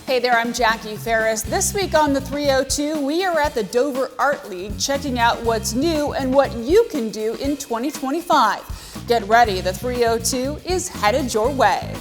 Hey there, I'm Jackie Ferris. This week on the 302, we are at the Dover Art League checking out what's new and what you can do in 2025. Get ready, the 302 is headed your way.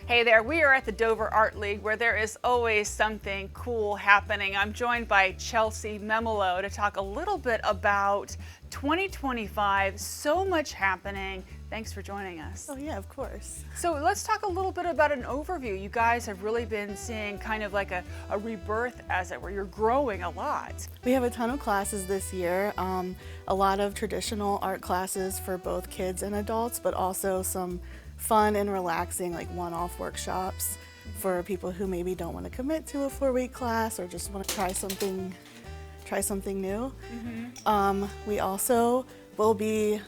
Hey there, we are at the Dover Art League where there is always something cool happening. I'm joined by Chelsea Memolo to talk a little bit about 2025. So much happening. Thanks for joining us. Oh yeah, of course. So let's talk a little bit about an overview. You guys have really been seeing kind of like a rebirth, as it were. You're growing a lot. We have a ton of classes this year. A lot of traditional art classes for both kids and adults, but also some fun and relaxing, like one-off workshops for people who maybe don't want to commit to a 4-week class or just want to try something new. We also will be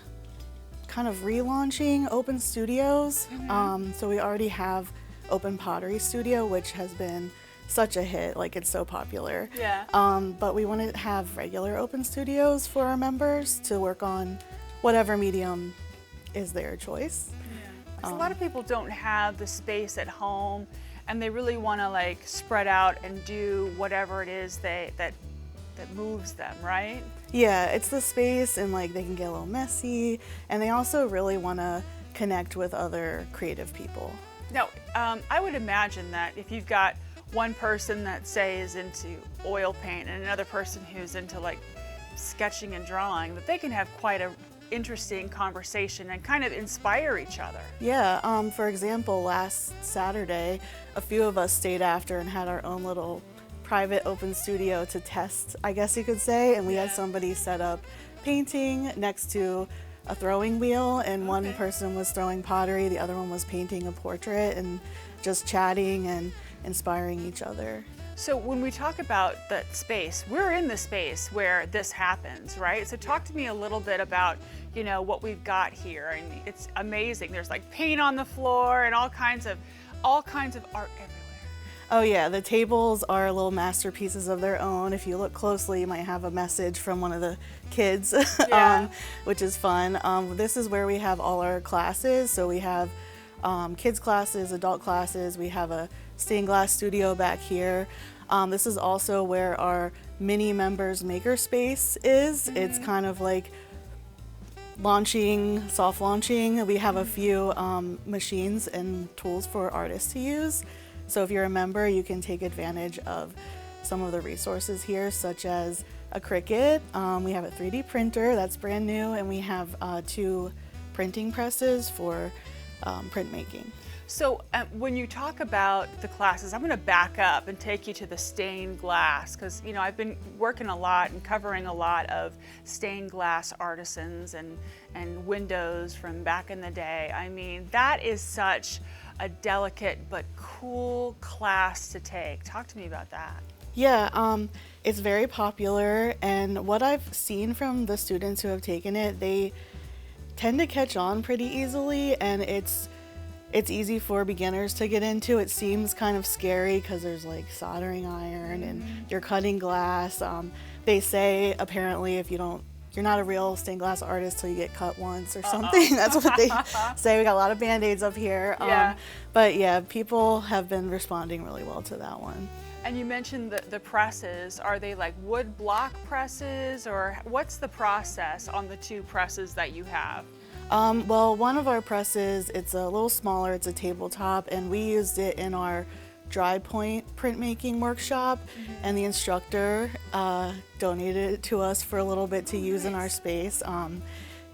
kind of relaunching Open Studios. So we already have Open Pottery Studio, which has been such a hit, like it's so popular. Yeah. But we want to have regular Open Studios for our members to work on whatever medium is their choice. A lot of people don't have the space at home and they really want to like spread out and do whatever it is that moves them, right? Yeah, it's the space and like they can get a little messy, and they also really want to connect with other creative people. Now, I would imagine that if you've got one person that say is into oil paint and another person who's into like sketching and drawing, that they can have quite a interesting conversation and kind of inspire each other. Yeah, for example, last Saturday, a few of us stayed after and had our own little private open studio to test, I guess you could say, and we had somebody set up painting next to a throwing wheel, and one person was throwing pottery, the other one was painting a portrait, and just chatting and inspiring each other. So when we talk about that space, we're in the space where this happens, right? So talk to me a little bit about, you know, what we've got here. I mean, it's amazing. There's like paint on the floor and all kinds of art everywhere. Oh yeah, the tables are little masterpieces of their own. If you look closely, you might have a message from one of the kids, which is fun. This is where we have all our classes. So we have kids classes, adult classes. We have a stained glass studio back here. This is also where our mini members makerspace is. It's kind of like soft launching. We have a few machines and tools for artists to use. So if you're a member, you can take advantage of some of the resources here, such as a Cricut. We have a 3D printer that's brand new, and we have 2 printing presses for printmaking. So when you talk about the classes, I'm going to back up and take you to the stained glass, because you know I've been working a lot and covering a lot of stained glass artisans and windows from back in the day. I mean, that is such a delicate but cool class to take. Talk to me about that. Yeah, it's very popular, and what I've seen from the students who have taken it, they tend to catch on pretty easily, and it's easy for beginners to get into. It seems kind of scary because there's like soldering iron and you're cutting glass. They say apparently if you're not a real stained glass artist till you get cut once or something. That's what they say. We got a lot of Band-Aids up here. But yeah, people have been responding really well to that one. And you mentioned the presses. Are they like wood block presses, or what's the process on the 2 presses that you have? Well, one of our presses, it's a little smaller, it's a tabletop, and we used it in our dry point printmaking workshop, and the instructor donated it to us for a little bit to use in our space.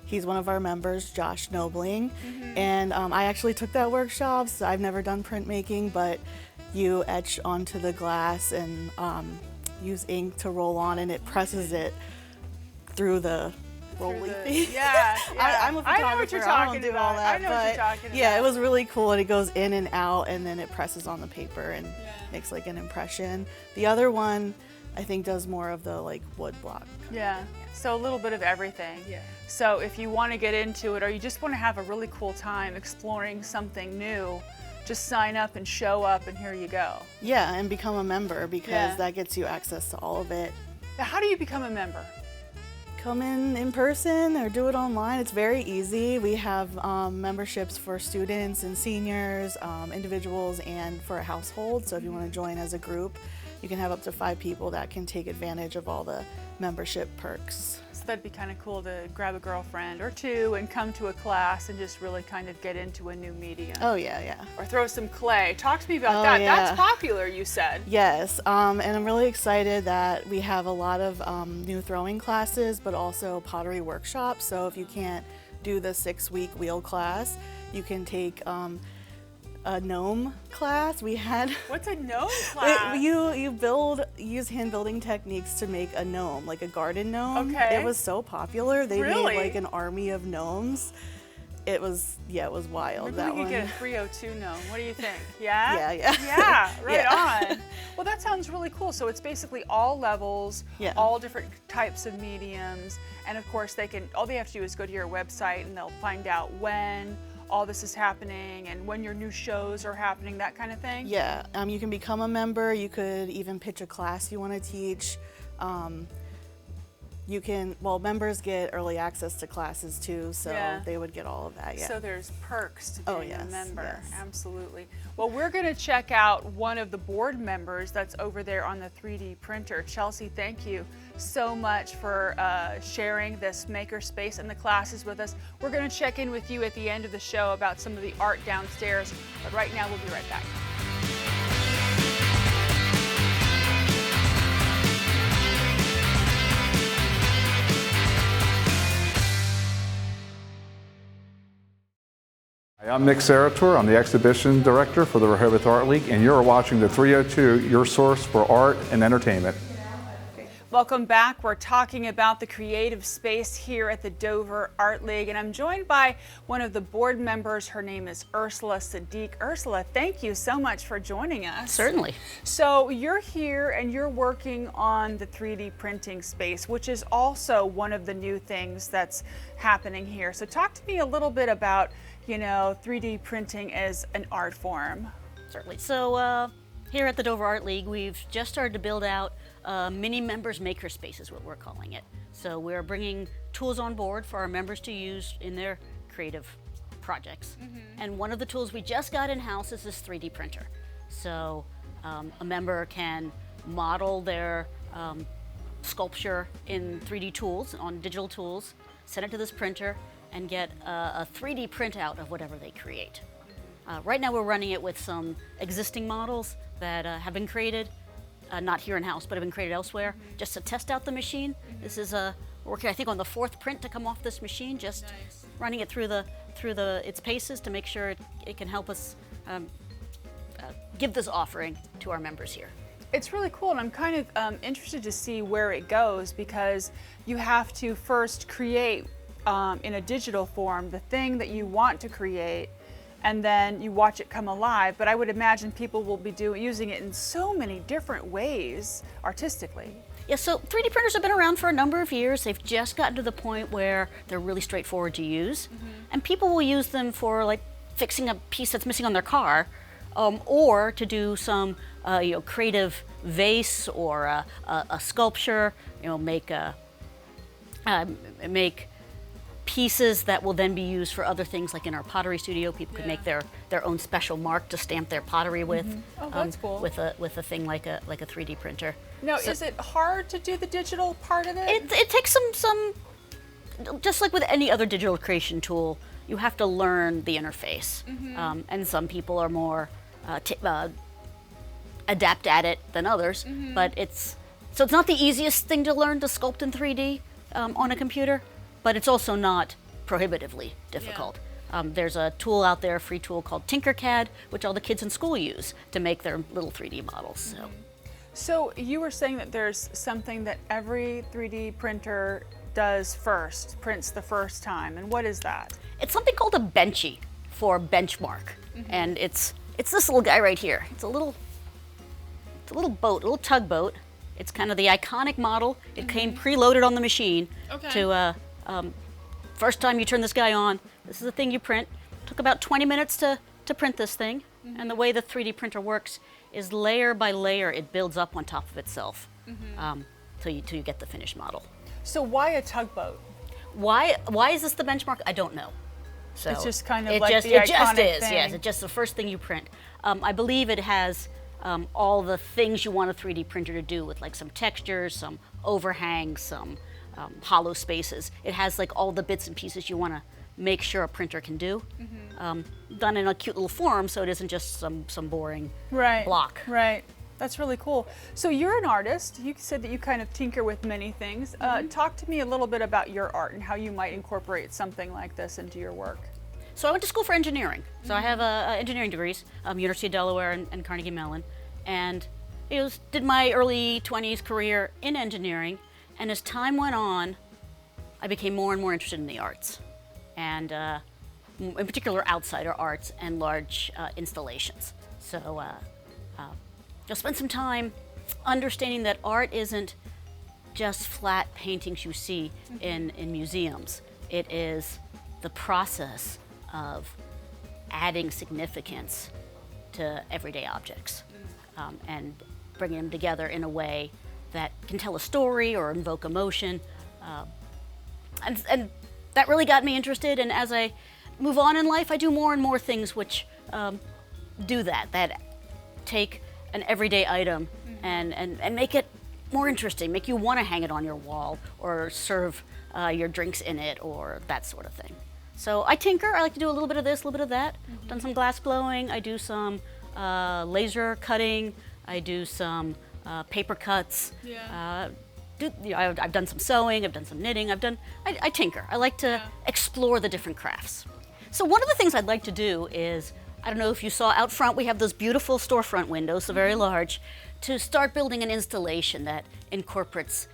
He's one of our members, Josh Nobling, and I actually took that workshop, so I've never done printmaking, but you etch onto the glass and use ink to roll on, and it presses it through the rolly thing. Yeah, I'm a photographer. I know what you're talking do about. all that, I know what you're talking about. Yeah, it was really cool, and it goes in and out, and then it presses on the paper and makes like an impression. The other one I think does more of the like wood block. Yeah. So a little bit of everything. Yeah. So if you want to get into it or you just want to have a really cool time exploring something new, just sign up and show up and here you go. Yeah, and become a member because Yeah. that gets you access to all of it. Now, how do you become a member? Come in person or do it online. It's very easy. We have memberships for students and seniors, individuals, and for a household. So if you want to join as a group, you can have up to 5 people that can take advantage of all the membership perks. So that'd be kind of cool to grab a girlfriend or two and come to a class and just really kind of get into a new medium. Oh yeah, yeah. Or throw some clay. Talk to me about Oh, that. yeah. That's popular, you said. Yes, and I'm really excited that we have a lot of new throwing classes, but also pottery workshops. So if you can't do the 6-week wheel class, you can take a gnome class. We had What's a gnome class? you use hand building techniques to make a gnome, like a garden gnome. Okay. It was so popular. They Really? made like an army of gnomes. It was wild. Maybe that we could one. get a 302 gnome. What do you think? Yeah? Yeah, yeah. Yeah, right Yeah. on. Well, that sounds really cool. So it's basically all levels, Yeah. all different types of mediums. And of course, all they have to do is go to your website and they'll find out when all this is happening and when your new shows are happening, that kind of thing. Yeah, you can become a member. You could even pitch a class you want to teach. Members get early access to classes too, so Yeah. they would get all of that. Yeah. So there's perks to Oh, being a yes, member. yes. Absolutely. Well, we're going to check out one of the board members that's over there on the 3D printer. Chelsea, thank you so much for sharing this makerspace and the classes with us. We're going to check in with you at the end of the show about some of the art downstairs, but right now we'll be right back. Hi, I'm Nick Sarator. I'm the Exhibition Director for the Rehoboth Art League, and you're watching the 302, your source for art and entertainment. Welcome back. We're talking about the creative space here at the Dover Art League, and I'm joined by one of the board members. Her name is Ursula Sadiq. Ursula, thank you so much for joining us. Certainly. So you're here and you're working on the 3D printing space, which is also one of the new things that's happening here. So talk to me a little bit about, 3D printing as an art form. Certainly. So here at the Dover Art League, we've just started to build out mini members makerspace is what we're calling it. So we're bringing tools on board for our members to use in their creative projects. And one of the tools we just got in-house is this 3D printer. So a member can model their sculpture in 3D tools, on digital tools, send it to this printer, and get a 3D printout of whatever they create. Right now we're running it with some existing models that have been created, not here in-house, but have been created elsewhere, just to test out the machine. This is we're working, I think, on the 4th print to come off this machine, just running it through its paces to make sure it can help us give this offering to our members here. It's really cool, and I'm kind of interested to see where it goes, because you have to first create in a digital form the thing that you want to create, and then you watch it come alive. But I would imagine people will be using it in so many different ways artistically. Yeah, so 3D printers have been around for a number of years. They've just gotten to the point where they're really straightforward to use. And people will use them for like fixing a piece that's missing on their car, or to do some creative vase or a sculpture, make pieces that will then be used for other things, like in our pottery studio. People could make their own special mark to stamp their pottery with. Oh, that's cool. With a thing like a 3D printer. Now, is it hard to do the digital part of it? It takes some, just like with any other digital creation tool, you have to learn the interface. And some people are more adept at it than others, but it's not the easiest thing to learn to sculpt in 3D on a computer, but it's also not prohibitively difficult. There's a tool out there, a free tool called Tinkercad, which all the kids in school use to make their little 3D models. So you were saying that there's something that every 3D printer does first, prints the first time, and what is that? It's something called a Benchy, for benchmark, and it's this little guy right here. It's a little boat, a little tugboat, It's kind of the iconic model. It came preloaded on the machine. Okay. To first time you turn this guy on, this is the thing you print. Took about 20 minutes to print this thing. And the way the 3D printer works is layer by layer, it builds up on top of itself till you get the finished model. So why a tugboat? Why is this the benchmark? I don't know. So It's just kind of it like just, the it just iconic is. thing. Yes, it's just the first thing you print. I believe it has all the things you want a 3D printer to do with like some textures, some overhangs, some hollow spaces. It has like all the bits and pieces you want to make sure a printer can do, done in a cute little form, so it isn't just some boring Right. block. Right. That's really cool. So you're an artist. You said that you kind of tinker with many things. Talk to me a little bit about your art and how you might incorporate something like this into your work. So I went to school for engineering. So I have engineering degrees, University of Delaware and Carnegie Mellon, and did my early 20s career in engineering. And as time went on, I became more and more interested in the arts, and in particular outsider arts and large installations. So I spent some time understanding that art isn't just flat paintings you see in museums. It is the process of adding significance to everyday objects and bringing them together in a way that can tell a story or invoke emotion. And that really got me interested, and as I move on in life, I do more and more things which do that take an everyday item and make it more interesting, make you want to hang it on your wall or serve your drinks in it or that sort of thing. So I tinker. I like to do a little bit of this, a little bit of that. Done some glass blowing. I do some laser cutting. I do some paper cuts. Yeah. I've done some sewing. I've done some knitting. I tinker. I like to explore the different crafts. So one of the things I'd like to do is, I don't know if you saw out front, we have those beautiful storefront windows, so very large, to start building an installation that incorporates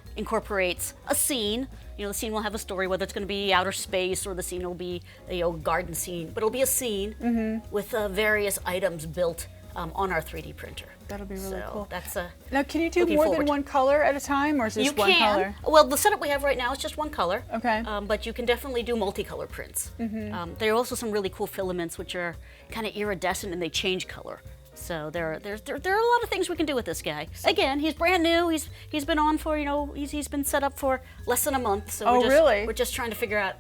a scene. The scene will have a story, whether it's going to be outer space or the scene will be a garden scene, but it'll be a scene with various items built on our 3D printer. That'll be really cool. That's Now, can you do looking more forward than to. one color at a time, or is this You one can. color? Well, the setup we have right now is just one color. Okay. But you can definitely do multicolor prints. There are also some really cool filaments which are kind of iridescent and they change color. So there are a lot of things we can do with this guy. Again, he's brand new. He's been on for he's been set up for less than a month. So Oh, really? We're just trying to figure out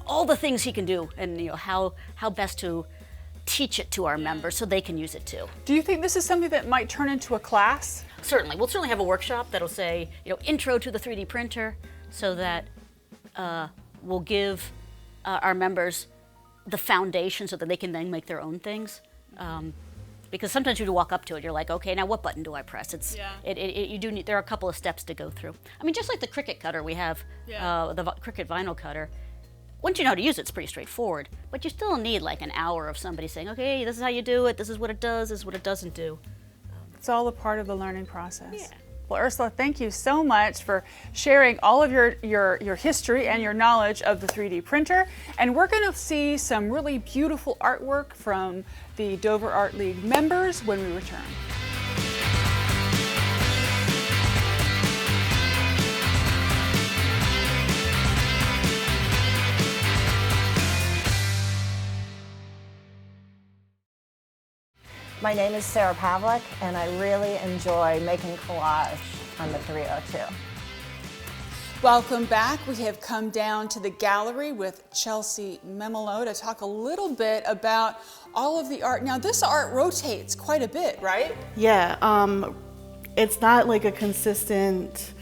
all the things he can do and how best to teach it to our members so they can use it too. Do you think this is something that might turn into a class? Certainly. We'll certainly have a workshop that'll say, intro to the 3D printer, so that we'll give our members the foundation so that they can then make their own things. Because sometimes you walk up to it, you're like, okay, now what button do I press? There are a couple of steps to go through. I mean, just like the Cricut cutter, we have the Cricut vinyl cutter. Once you know how to use it, it's pretty straightforward. But you still need like an hour of somebody saying, okay, this is how you do it, this is what it does, this is what it doesn't do. It's all a part of the learning process. Yeah. Well, Ursula, thank you so much for sharing all of your history and your knowledge of the 3D printer. And we're going to see some really beautiful artwork from the Dover Art League members when we return. My name is Sarah Pavlik, and I really enjoy making collage on the 302. Welcome back. We have come down to the gallery with Chelsea Memolo to talk a little bit about all of the art. Now, this art rotates quite a bit, right? Yeah, it's not like a consistent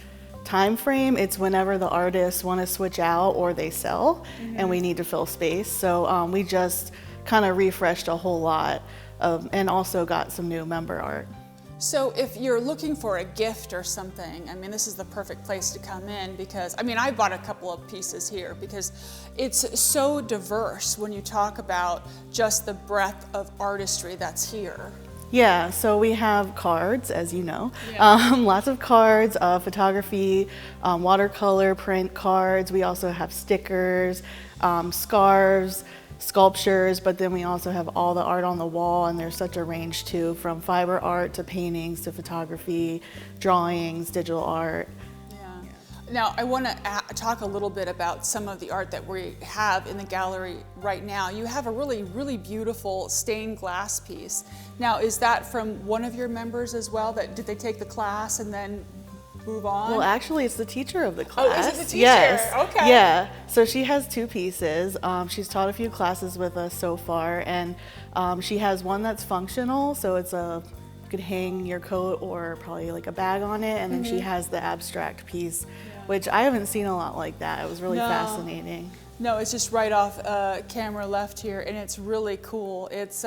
time frame. It's whenever the artists want to switch out or they sell and we need to fill space. So we just kind of refreshed a whole lot and also got some new member art. So if you're looking for a gift or something, I mean, this is the perfect place to come in because, I mean, I bought a couple of pieces here because it's so diverse when you talk about just the breadth of artistry that's here. Yeah, so we have cards, as you know, lots of cards, photography, watercolor, print cards. We also have stickers, scarves, sculptures, but then we also have all the art on the wall, and there's such a range too, from fiber art to paintings to photography, drawings, digital art. Now, I want to talk a little bit about some of the art that we have in the gallery right now. You have a really, really beautiful stained glass piece. Now, is that from one of your members as well? Did they take the class and then move on? Well, actually, it's the teacher of the class. Oh, is it the teacher? Yes. Okay. Yeah. So she has 2 pieces. She's taught a few classes with us so far, and she has one that's functional, so it's you could hang your coat or probably like a bag on it, and then she has the abstract piece, which I haven't seen a lot like that. It was really fascinating. No, it's just right off camera left here, and it's really cool. It's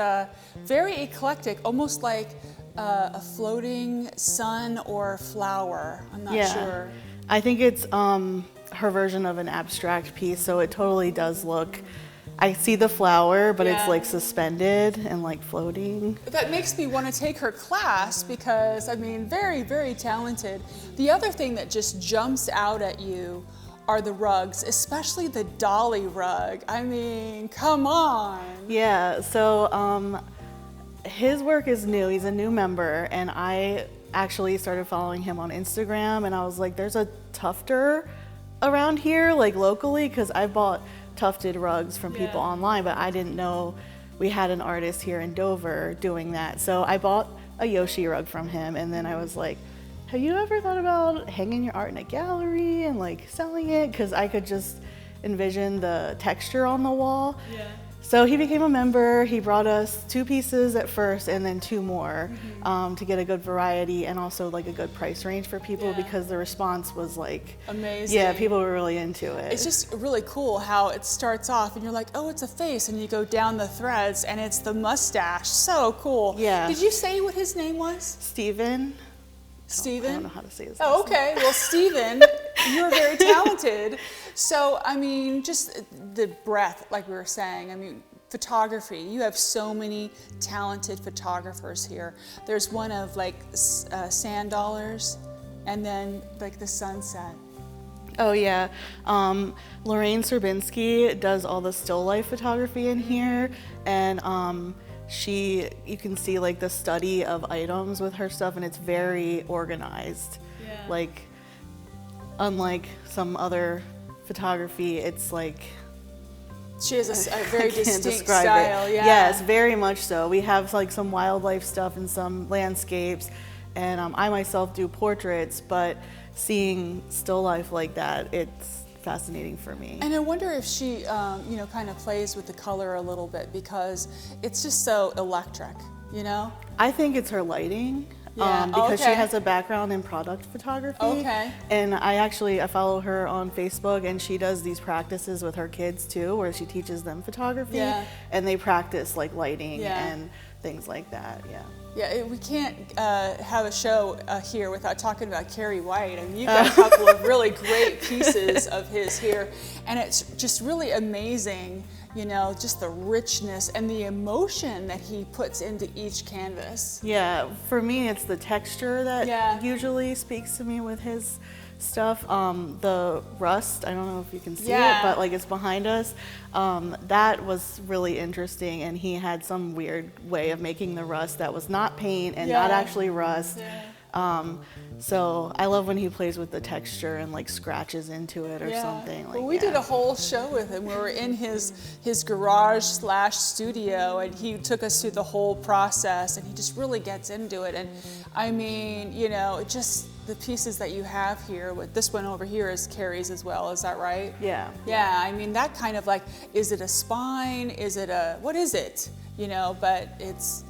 very eclectic, almost like a floating sun or flower. I'm not sure. I think it's her version of an abstract piece, so it totally does look, I see the flower, but it's like suspended and like floating. That makes me want to take her class because, I mean, very, very talented. The other thing that just jumps out at you are the rugs, especially the dolly rug. I mean, come on. Yeah, so his work is new. He's a new member, and I actually started following him on Instagram, and I was like, there's a tufter around here, like locally, because I bought tufted rugs from people online, but I didn't know we had an artist here in Dover doing that. So I bought a Yoshi rug from him, and then I was like, have you ever thought about hanging your art in a gallery and like selling it? Because I could just envision the texture on the wall. So he became a member. He brought us 2 pieces at first and then 2 more to get a good variety and also like a good price range for people because the response was like amazing. Yeah, people were really into it. It's just really cool how it starts off and you're like, oh, it's a face, and you go down the threads and it's the mustache. So cool. Yeah. Did you say what his name was? Steven. Steven? I don't know how to say his Oh, last name. okay. Well, Steven, you're very talented. So, I mean, just the breadth, like we were saying. I mean, photography. You have so many talented photographers here. There's one of like sand dollars, and then like the sunset. Oh yeah, Lorraine Serbinski does all the still life photography in here, and you can see like the study of items with her stuff, and it's very organized. Like, unlike some other photography, it's like, she has a very distinct describe style. it. Yeah. Yes, very much so. We have like some wildlife stuff and some landscapes, and I myself do portraits, but seeing still life like that, it's fascinating for me. And I wonder if she, kind of plays with the color a little bit because it's just so electric, you know? I think it's her lighting. Yeah. Because Okay. she has a background in product photography. Okay. And I follow her on Facebook, and she does these practices with her kids too, where she teaches them photography. Yeah. And they practice like lighting Yeah. and things like that. Yeah. Yeah, we can't have a show here without talking about Kerry White. I mean, you've got a couple of really great pieces of his here, and it's just really amazing, just the richness and the emotion that he puts into each canvas. Yeah, for me, it's the texture that Yeah. usually speaks to me with his stuff. The rust, I don't know if you can see Yeah. it, but like it's behind us. That was really interesting, and he had some weird way of making the rust that was not paint and not Yeah. actually rust. So I love when he plays with the texture and like scratches into it or something. Like, well, we did a whole show with him. We were in his garage/studio, and he took us through the whole process, and he just really gets into it. And I mean, just the pieces that you have here, with this one over here is Kerry's as well, is that right? Yeah. Yeah, I mean, that kind of like, is it a spine? Is it what is it? But it's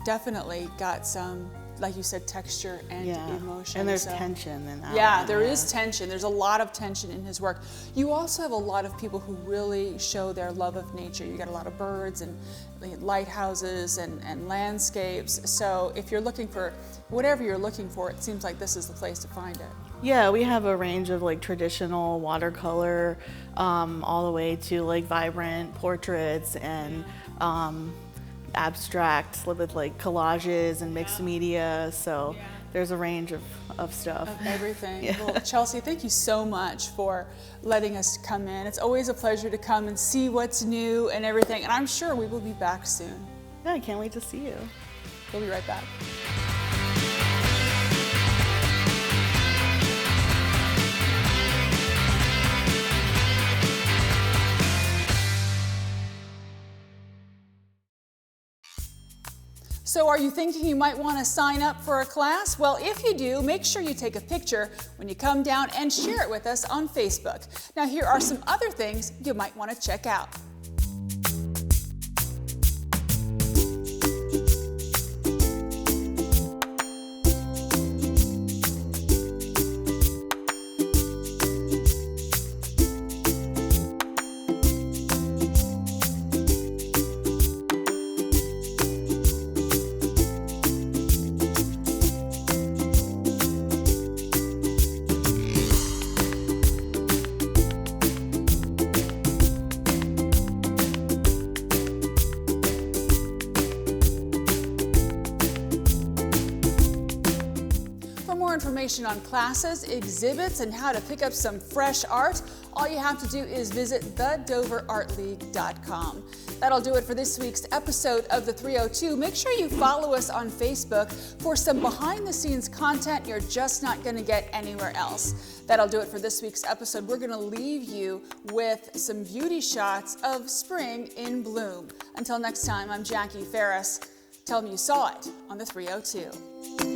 definitely got some, like you said, texture and emotion. And there's so. tension in that. Yeah, one, there is tension. There's a lot of tension in his work. You also have a lot of people who really show their love of nature. You got a lot of birds and lighthouses and landscapes. So if you're looking for whatever you're looking for, it seems like this is the place to find it. Yeah, we have a range of like traditional watercolor, all the way to like vibrant portraits and abstract with like collages and mixed media. So there's a range of of stuff. Of everything. Yeah. Well, Chelsea, thank you so much for letting us come in. It's always a pleasure to come and see what's new and everything, and I'm sure we will be back soon. Yeah, I can't wait to see you. We'll be right back. So are you thinking you might want to sign up for a class? Well, if you do, make sure you take a picture when you come down and share it with us on Facebook. Now, here are some other things you might want to check out. For more information on classes, exhibits, and how to pick up some fresh art, all you have to do is visit thedoverartleague.com. That'll do it for this week's episode of The 302. Make sure you follow us on Facebook for some behind-the-scenes content you're just not going to get anywhere else. That'll do it for this week's episode. We're going to leave you with some beauty shots of spring in bloom. Until next time, I'm Jackie Ferris. Tell them you saw it on The 302.